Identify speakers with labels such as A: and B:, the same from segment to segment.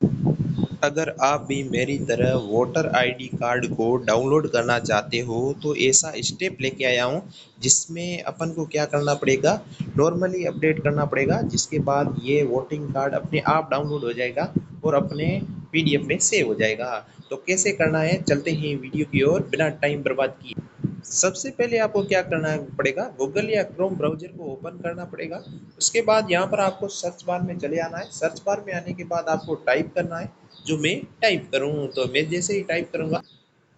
A: अगर आप भी मेरी तरह वोटर आईडी कार्ड को डाउनलोड करना चाहते हो तो ऐसा स्टेप लेके आया हूँ जिसमें अपन को क्या करना पड़ेगा। नॉर्मली अपडेट करना पड़ेगा, जिसके बाद ये वोटिंग कार्ड अपने आप डाउनलोड हो जाएगा और अपने पीडीएफ में सेव हो जाएगा। तो कैसे करना है, चलते हैं वीडियो की ओर बिना टाइम बर्बाद किए। सबसे पहले आपको क्या करना पड़ेगा, गूगल या क्रोम ब्राउज़र को ओपन करना पड़ेगा। उसके बाद यहाँ पर आपको सर्च बार में चले आना है। सर्च बार में आने के बाद आपको टाइप करना है, जो मैं टाइप करूँ। तो मैं जैसे ही टाइप करूँगा,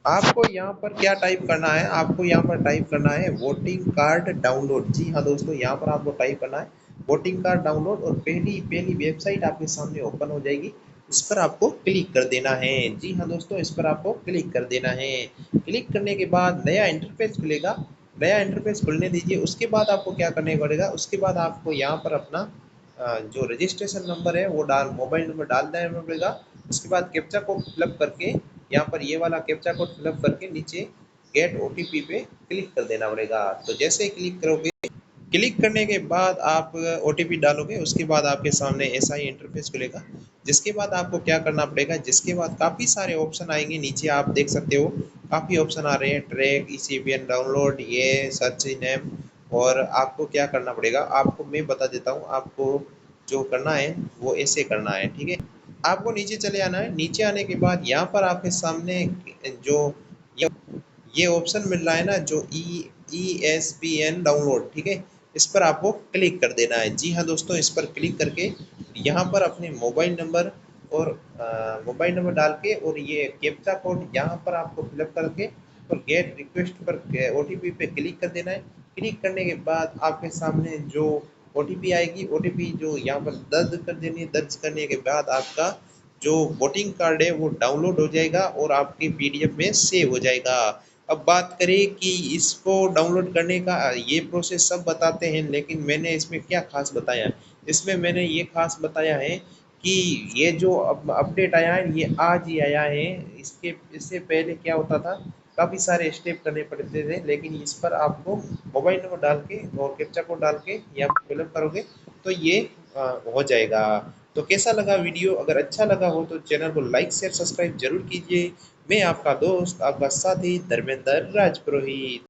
A: आपको यहाँ पर क्या टाइप करना है, आपको यहाँ पर टाइप करना है वोटिंग कार्ड डाउनलोड। जी हाँ दोस्तों, यहाँ पर आपको टाइप करना है वोटिंग कार्ड डाउनलोड और पहली पहली वेबसाइट आपके सामने ओपन हो जाएगी। इस पर आपको क्लिक कर देना है। जी हाँ दोस्तों, इस पर आपको क्लिक कर देना है। क्लिक करने के बाद नया इंटरफेस खुलेगा। नया इंटरफेस खुलने दीजिए। उसके बाद आपको क्या करने पड़ेगा, उसके बाद आपको यहाँ पर अपना जो रजिस्ट्रेशन नंबर है वो मोबाइल नंबर डाल देना पड़ेगा। उसके बाद कैप्चा को फिलअप करके, यहाँ पर ये वाला कैप्चा कोड फिलअप करके नीचे गेट ओटीपी पे क्लिक कर देना पड़ेगा। तो जैसे ही क्लिक करोगे, क्लिक करने के बाद आप ओटीपी डालोगे, उसके बाद आपके सामने ऐसा ही इंटरफेस खुलेगा। जिसके बाद आपको क्या करना पड़ेगा, जिसके बाद काफ़ी सारे ऑप्शन आएंगे। नीचे आप देख सकते हो काफ़ी ऑप्शन आ रहे हैं, ट्रैक, ईसीबीएन डाउनलोड, ये सर्च नेम। और आपको क्या करना पड़ेगा, आपको मैं बता देता हूँ। आपको जो करना है वो ऐसे करना है, ठीक है। आपको नीचे चले आना है। नीचे आने के बाद यहाँ पर आपके सामने जो ये ये ऑप्शन मिल रहा है ना, जो ESPN डाउनलोड, ठीक है, इस पर आपको क्लिक कर देना है। जी हाँ दोस्तों, इस पर क्लिक करके यहाँ पर अपने मोबाइल नंबर और मोबाइल नंबर डाल के और ये कैप्चा कोड यहाँ पर आपको फिलअप करके और गेट रिक्वेस्ट पर ओटीपी पे क्लिक कर देना है। क्लिक करने के बाद आपके सामने जो ओटीपी आएगी, ओटीपी जो यहाँ पर दर्ज कर देनी है। दर्ज करने के बाद आपका जो वोटिंग कार्ड है वो डाउनलोड हो जाएगा और आपके पीडीएफ में सेव हो जाएगा। अब बात करें कि इसको डाउनलोड करने का ये प्रोसेस सब बताते हैं, लेकिन मैंने इसमें क्या खास बताया है। इसमें मैंने ये खास बताया है कि ये जो अब अपडेट आया है ये आज ही आया है। इससे पहले क्या होता था, काफ़ी सारे स्टेप करने पड़ते थे, लेकिन इस पर आपको मोबाइल नंबर डाल के और कैप्चा कोड डाल के या फिलअप करोगे तो ये हो जाएगा। तो कैसा लगा वीडियो, अगर अच्छा लगा हो तो चैनल को लाइक शेयर सब्सक्राइब जरूर कीजिए। मैं आपका दोस्त, आपका साथी धर्मेंद्र राजपुरोहित।